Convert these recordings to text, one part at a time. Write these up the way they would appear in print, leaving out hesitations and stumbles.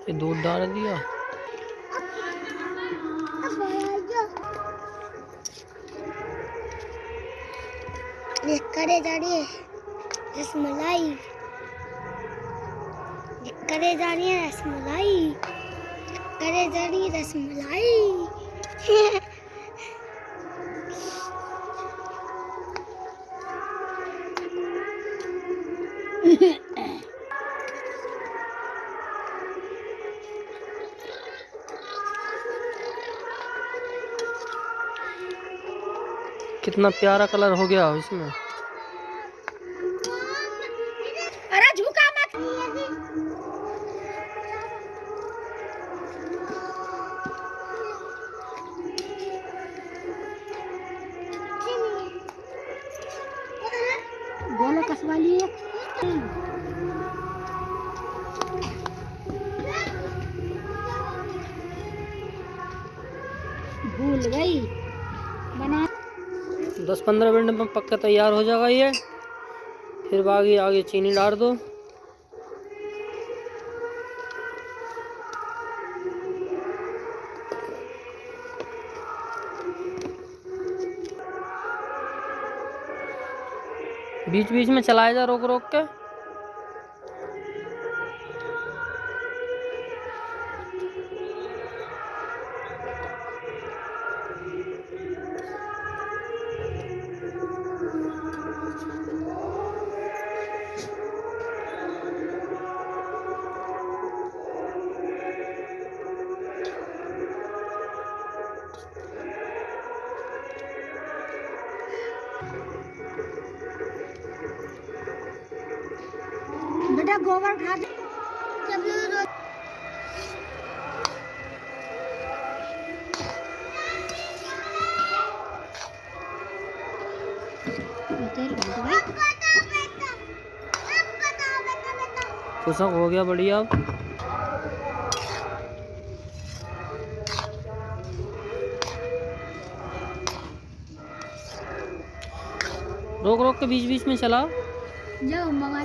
ये दूध डाल दिया। करे जा रही है रसमलाई, करे जा रही है रसमलाई, करे जा रही है रसमलाई। कितना प्यारा कलर हो गया इसमें। अरे झुका मत। बोलो कसवा लिए। भूल गई बना। 10-15 मिनट में पक्का तैयार हो जाएगा ये। फिर आगे चीनी डाल दो। बीच बीच में चलाया जा रोक रोक के। बेटा गोबर खा दे। खुशक हो गया बढ़िया। अब रोक रोक के बीच बीच में चलाओ। जाओ मम्मा।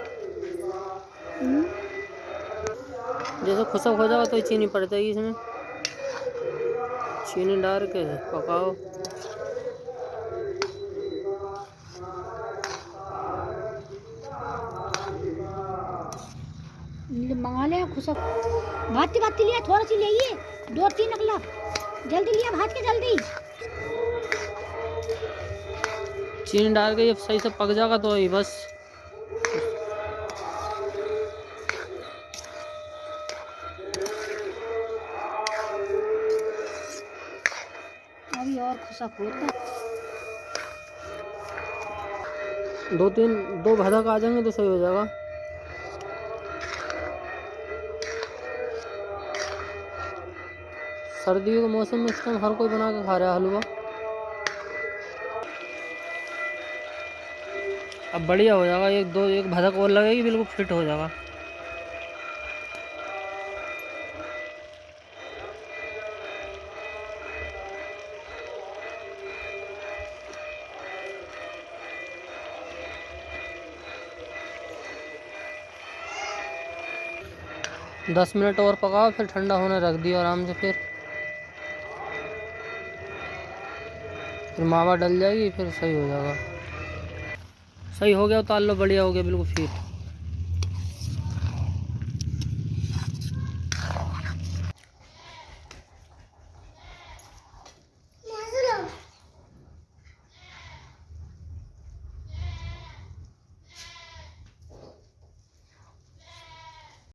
जैसे खुशक हो जाएगा तो चीनी पड़ जाएगी इसमें। चीनी डाल के पकाओ। मंगा ले खुशक। भाती भाती लिया, थोड़ा सी ले 2-3 अगला जल्दी लिया, भात के जल्दी। चीनी डाल के ये सही से पक जाएगा तो ही बस। अभी और खुशक होता। 2 भदक आ जाएंगे तो सही हो जाएगा। सर्दियों के मौसम में इस टाइम हर कोई बना के खा रहा है हलवा। अब बढ़िया हो जाएगा। एक भदक और लगेगी, बिल्कुल फिट हो जाएगा। है। 10 मिनट और पकाओ, फिर ठंडा होने रख दिया आराम से। फिर मावा डल जाएगी, फिर सही हो जाएगा। सही हो गया, उतार लो। बढ़िया हो गया बिल्कुल फिर।